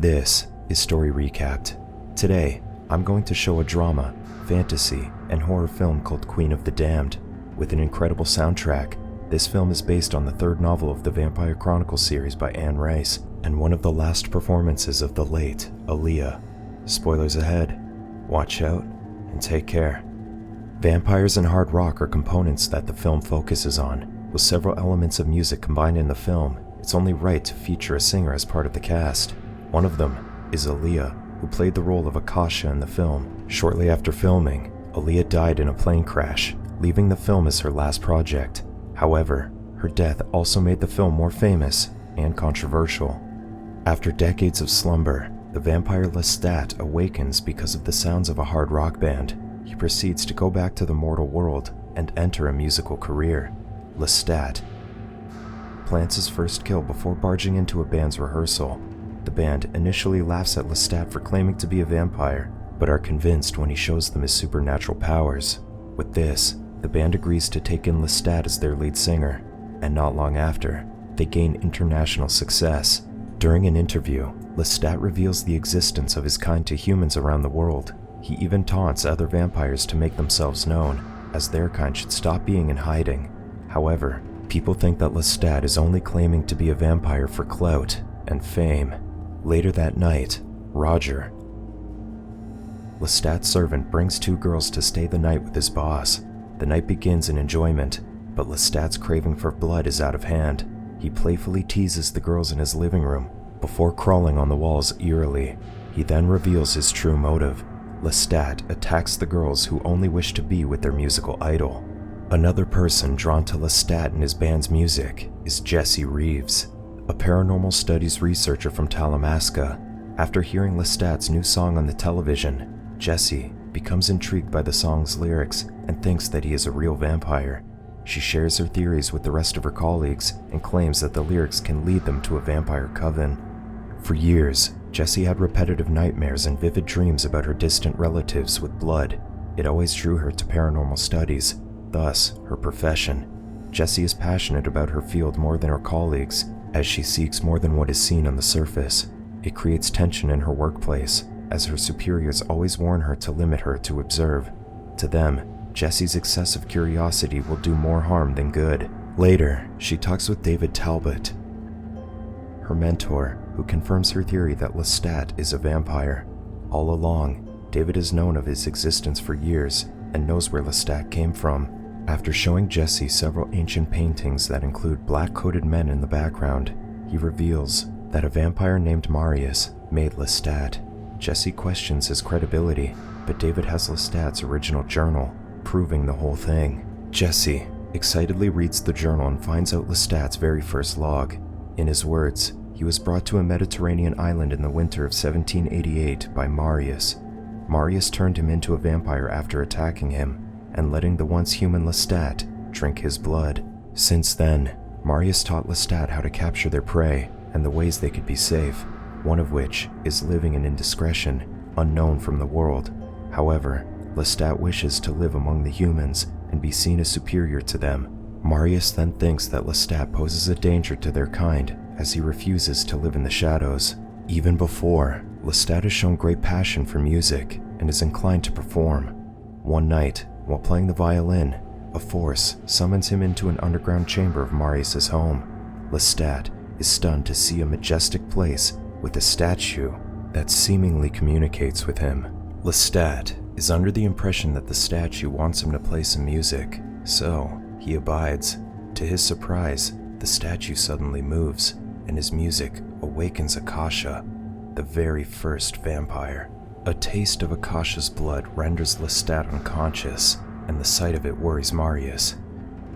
This is Story Recapped. Today, I'm going to show a drama, fantasy, and horror film called Queen of the Damned. With an incredible soundtrack, this film is based on the third novel of the Vampire Chronicles series by Anne Rice, and one of the last performances of the late Aaliyah. Spoilers ahead. Watch out, and take care. Vampires and hard rock are components that the film focuses on. With several elements of music combined in the film, it's only right to feature a singer as part of the cast. One of them is Aaliyah, who played the role of Akasha in the film. Shortly after filming, Aaliyah died in a plane crash, leaving the film as her last project. However, her death also made the film more famous and controversial. After decades of slumber, the vampire Lestat awakens because of the sounds of a hard rock band. He proceeds to go back to the mortal world and enter a musical career. Lestat plants his first kill before barging into a band's rehearsal. The band initially laughs at Lestat for claiming to be a vampire, but are convinced when he shows them his supernatural powers. With this, the band agrees to take in Lestat as their lead singer, and not long after, they gain international success. During an interview, Lestat reveals the existence of his kind to humans around the world. He even taunts other vampires to make themselves known, as their kind should stop being in hiding. However, people think that Lestat is only claiming to be a vampire for clout and fame. Later that night, Roger, Lestat's servant, brings two girls to stay the night with his boss. The night begins in enjoyment, but Lestat's craving for blood is out of hand. He playfully teases the girls in his living room before crawling on the walls eerily. He then reveals his true motive. Lestat attacks the girls who only wish to be with their musical idol. Another person drawn to Lestat and his band's music is Jesse Reeves, a paranormal studies researcher from Talamasca. After hearing Lestat's new song on the television, Jesse becomes intrigued by the song's lyrics and thinks that he is a real vampire. She shares her theories with the rest of her colleagues and claims that the lyrics can lead them to a vampire coven. For years, Jessie had repetitive nightmares and vivid dreams about her distant relatives with blood. It always drew her to paranormal studies, thus her profession. Jessie is passionate about her field more than her colleagues, as she seeks more than what is seen on the surface. It creates tension in her workplace, as her superiors always warn her to limit her to observe. To them, Jessie's excessive curiosity will do more harm than good. Later, she talks with David Talbot, her mentor, who confirms her theory that Lestat is a vampire. All along, David has known of his existence for years and knows where Lestat came from. After showing Jessie several ancient paintings that include black-coated men in the background, he reveals that a vampire named Marius made Lestat. Jessie questions his credibility, but David has Lestat's original journal, proving the whole thing. Jessie excitedly reads the journal and finds out Lestat's very first log. In his words, he was brought to a Mediterranean island in the winter of 1788 by Marius. Marius turned him into a vampire after attacking him and letting the once human Lestat drink his blood. Since then, Marius taught Lestat how to capture their prey and the ways they could be safe, one of which is living in indiscretion, unknown from the world. However, Lestat wishes to live among the humans and be seen as superior to them. Marius then thinks that Lestat poses a danger to their kind, as he refuses to live in the shadows. Even before, Lestat has shown great passion for music and is inclined to perform. One night, while playing the violin, a force summons him into an underground chamber of Marius's home. Lestat is stunned to see a majestic place with a statue that seemingly communicates with him. Lestat is under the impression that the statue wants him to play some music, so he abides. To his surprise, the statue suddenly moves, and his music awakens Akasha, the very first vampire. A taste of Akasha's blood renders Lestat unconscious, and the sight of it worries Marius.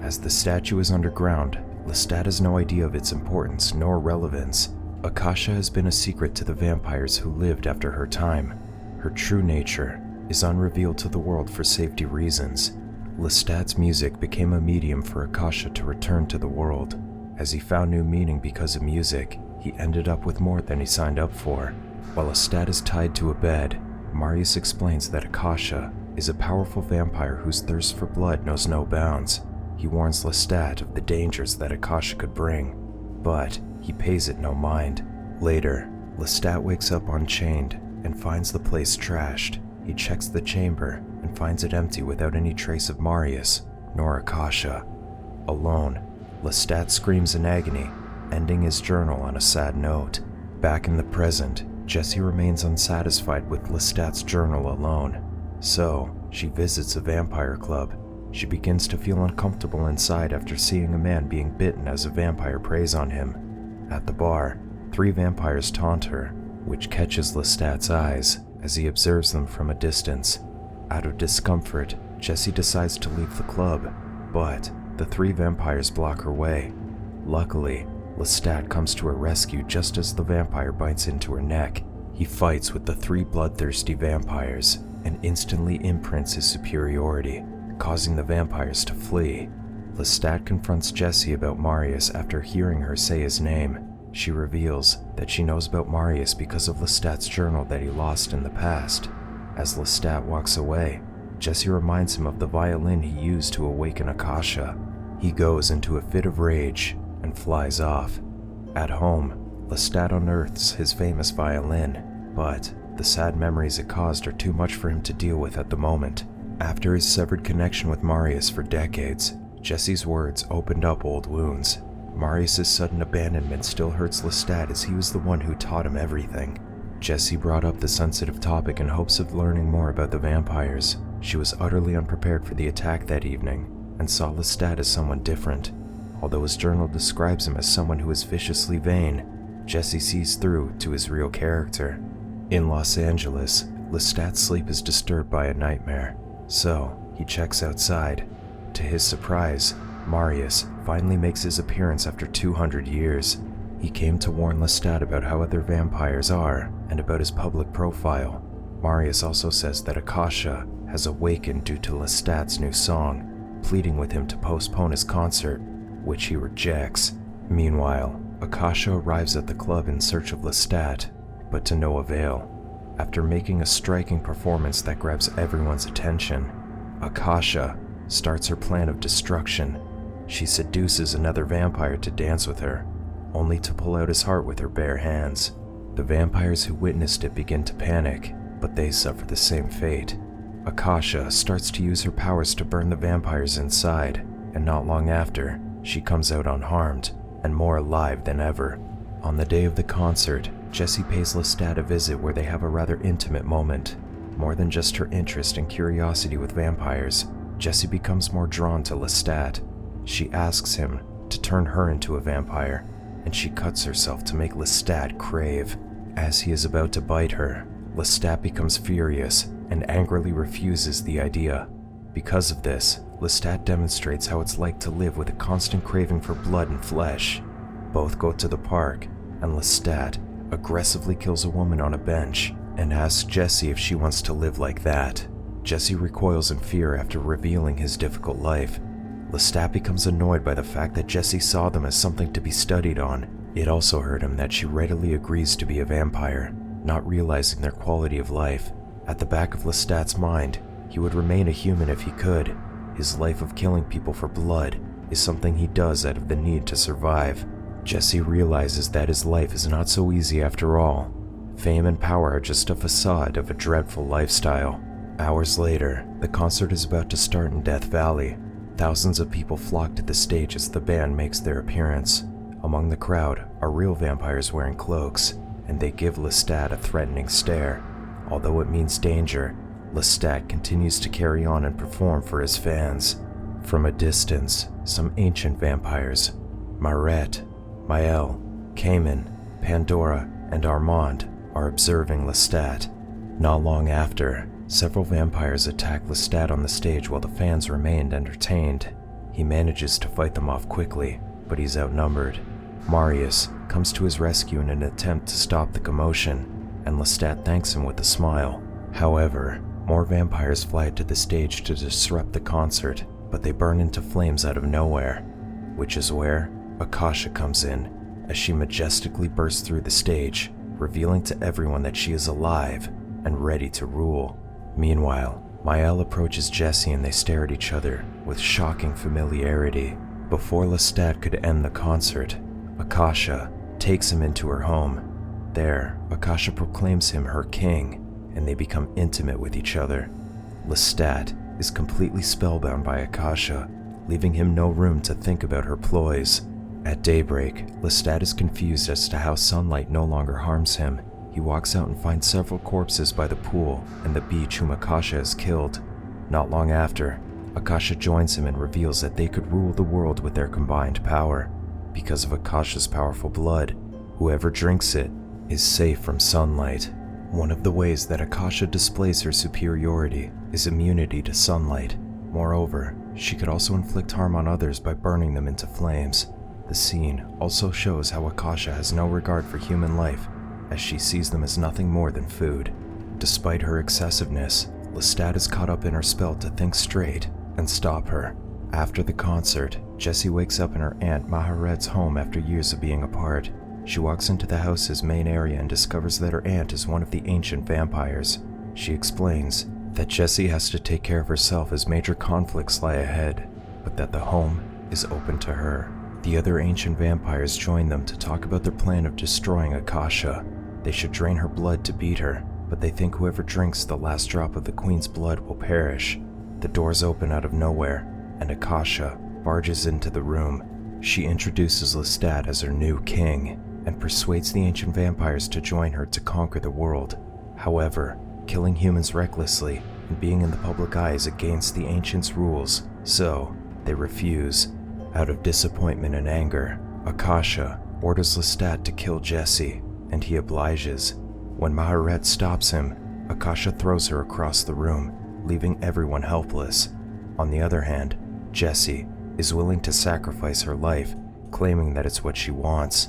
As the statue is underground, Lestat has no idea of its importance nor relevance. Akasha has been a secret to the vampires who lived after her time. Her true nature is unrevealed to the world for safety reasons. Lestat's music became a medium for Akasha to return to the world. As he found new meaning because of music, he ended up with more than he signed up for. While Lestat is tied to a bed, Marius explains that Akasha is a powerful vampire whose thirst for blood knows no bounds. He warns Lestat of the dangers that Akasha could bring, but he pays it no mind. Later, Lestat wakes up unchained and finds the place trashed. He checks the chamber and finds it empty without any trace of Marius nor Akasha. Alone, Lestat screams in agony, ending his journal on a sad note. Back in the present, Jessie remains unsatisfied with Lestat's journal alone. So, she visits a vampire club. She begins to feel uncomfortable inside after seeing a man being bitten as a vampire preys on him. At the bar, 3 vampires taunt her, which catches Lestat's eyes as he observes them from a distance. Out of discomfort, Jessie decides to leave the club, but the 3 vampires block her way. Luckily, Lestat comes to her rescue just as the vampire bites into her neck. He fights with the 3 bloodthirsty vampires and instantly imprints his superiority, causing the vampires to flee. Lestat confronts Jessie about Marius after hearing her say his name. She reveals that she knows about Marius because of Lestat's journal that he lost in the past. As Lestat walks away, Jessie reminds him of the violin he used to awaken Akasha. He goes into a fit of rage and flies off. At home, Lestat unearths his famous violin, but the sad memories it caused are too much for him to deal with at the moment. After his severed connection with Marius for decades, Jessie's words opened up old wounds. Marius's sudden abandonment still hurts Lestat as he was the one who taught him everything. Jessie brought up the sensitive topic in hopes of learning more about the vampires. She was utterly unprepared for the attack that evening and saw Lestat as someone different. Although his journal describes him as someone who is viciously vain, Jessie sees through to his real character. In Los Angeles, Lestat's sleep is disturbed by a nightmare, so he checks outside. To his surprise, Marius finally makes his appearance after 200 years. He came to warn Lestat about how other vampires are and about his public profile. Marius also says that Akasha has awakened due to Lestat's new song, pleading with him to postpone his concert, which he rejects. Meanwhile, Akasha arrives at the club in search of Lestat, but to no avail. After making a striking performance that grabs everyone's attention, Akasha starts her plan of destruction. She seduces another vampire to dance with her, only to pull out his heart with her bare hands. The vampires who witnessed it begin to panic, but they suffer the same fate. Akasha starts to use her powers to burn the vampires inside, and not long after, she comes out unharmed and more alive than ever. On the day of the concert, Jessie pays Lestat a visit where they have a rather intimate moment. More than just her interest and curiosity with vampires, Jessie becomes more drawn to Lestat. She asks him to turn her into a vampire, and she cuts herself to make Lestat crave. As he is about to bite her, Lestat becomes furious and angrily refuses the idea. Because of this, Lestat demonstrates how it's like to live with a constant craving for blood and flesh. Both go to the park, and Lestat aggressively kills a woman on a bench and asks Jessie if she wants to live like that. Jessie recoils in fear after revealing his difficult life. Lestat becomes annoyed by the fact that Jessie saw them as something to be studied on. It also hurt him that she readily agrees to be a vampire, not realizing their quality of life. At the back of Lestat's mind, he would remain a human if he could. His life of killing people for blood is something he does out of the need to survive. Jessie realizes that his life is not so easy after all. Fame and power are just a facade of a dreadful lifestyle. Hours later, the concert is about to start in Death Valley. Thousands of people flock to the stage as the band makes their appearance. Among the crowd are real vampires wearing cloaks, and they give Lestat a threatening stare. Although it means danger, Lestat continues to carry on and perform for his fans. From a distance, some ancient vampires, Marguerite, Moreau, Cayman, Pandora, and Armand, are observing Lestat. Not long after, several vampires attack Lestat on the stage while the fans remained entertained. He manages to fight them off quickly, but he's outnumbered. Marius comes to his rescue in an attempt to stop the commotion, and Lestat thanks him with a smile. However, more vampires fly to the stage to disrupt the concert, but they burn into flames out of nowhere, which is where Akasha comes in, as she majestically bursts through the stage, revealing to everyone that she is alive and ready to rule. Meanwhile, Moreau approaches Jessie and they stare at each other with shocking familiarity. Before Lestat could end the concert, Akasha takes him into her home. There, Akasha proclaims him her king, and they become intimate with each other. Lestat is completely spellbound by Akasha, leaving him no room to think about her ploys. At daybreak, Lestat is confused as to how sunlight no longer harms him. He walks out and finds several corpses by the pool and the beach whom Akasha has killed. Not long after, Akasha joins him and reveals that they could rule the world with their combined power. Because of Akasha's powerful blood, whoever drinks it is safe from sunlight. One of the ways that Akasha displays her superiority is immunity to sunlight. Moreover, she could also inflict harm on others by burning them into flames. The scene also shows how Akasha has no regard for human life, as she sees them as nothing more than food. Despite her excessiveness, Lestat is caught up in her spell to think straight and stop her. After the concert, Jessie wakes up in her aunt Marguerite's home after years of being apart. She walks into the house's main area and discovers that her aunt is one of the ancient vampires. She explains that Jessie has to take care of herself as major conflicts lie ahead, but that the home is open to her. The other ancient vampires join them to talk about their plan of destroying Akasha. They should drain her blood to beat her, but they think whoever drinks the last drop of the queen's blood will perish. The doors open out of nowhere, and Akasha barges into the room. She introduces Lestat as her new king, and persuades the ancient vampires to join her to conquer the world. However, killing humans recklessly and being in the public eye is against the ancients' rules, so they refuse. Out of disappointment and anger, Akasha orders Lestat to kill Jessie, and he obliges. When Marguerite stops him, Akasha throws her across the room, leaving everyone helpless. On the other hand, Jessie is willing to sacrifice her life, claiming that it's what she wants.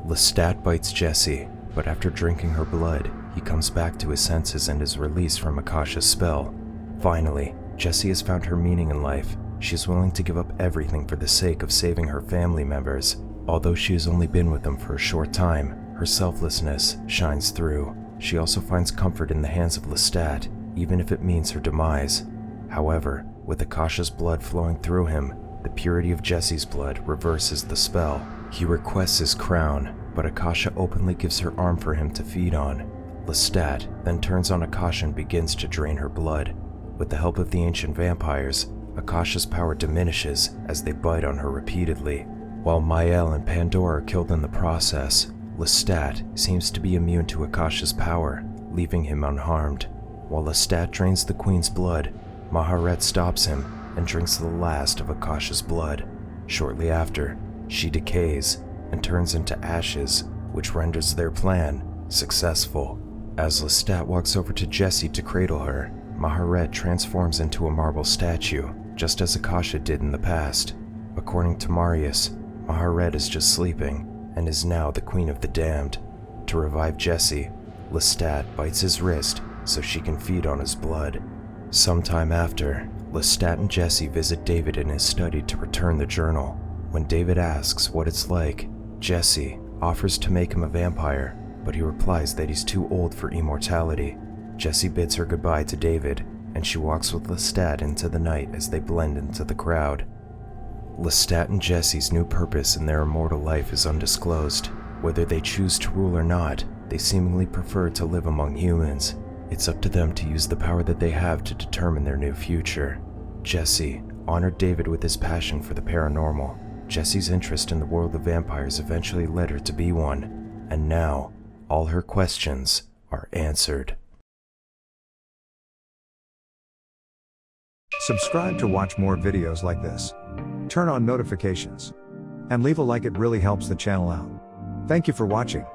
Lestat bites Jessie, but after drinking her blood, he comes back to his senses and is released from Akasha's spell. Finally, Jessie has found her meaning in life. She is willing to give up everything for the sake of saving her family members. Although she has only been with them for a short time, her selflessness shines through. She also finds comfort in the hands of Lestat, even if it means her demise. However, with Akasha's blood flowing through him, the purity of Jessie's blood reverses the spell. He requests his crown, but Akasha openly gives her arm for him to feed on. Lestat then turns on Akasha and begins to drain her blood. With the help of the ancient vampires, Akasha's power diminishes as they bite on her repeatedly. While Mael and Pandora are killed in the process, Lestat seems to be immune to Akasha's power, leaving him unharmed. While Lestat drains the queen's blood, Marguerite stops him and drinks the last of Akasha's blood. Shortly after, she decays and turns into ashes, which renders their plan successful. As Lestat walks over to Jessie to cradle her, Marguerite transforms into a marble statue, just as Akasha did in the past. According to Marius, Marguerite is just sleeping and is now the queen of the damned. To revive Jessie, Lestat bites his wrist so she can feed on his blood. Sometime after, Lestat and Jessie visit David in his study to return the journal. When David asks what it's like, Jessie offers to make him a vampire, but he replies that he's too old for immortality. Jessie bids her goodbye to David, and she walks with Lestat into the night as they blend into the crowd. Lestat and Jessie's new purpose in their immortal life is undisclosed. Whether they choose to rule or not, they seemingly prefer to live among humans. It's up to them to use the power that they have to determine their new future. Jessie honored David with his passion for the paranormal. Jessie's interest in the world of vampires eventually led her to be one, and now, all her questions are answered. Subscribe to watch more videos like this. Turn on notifications. And leave a like, it really helps the channel out. Thank you for watching.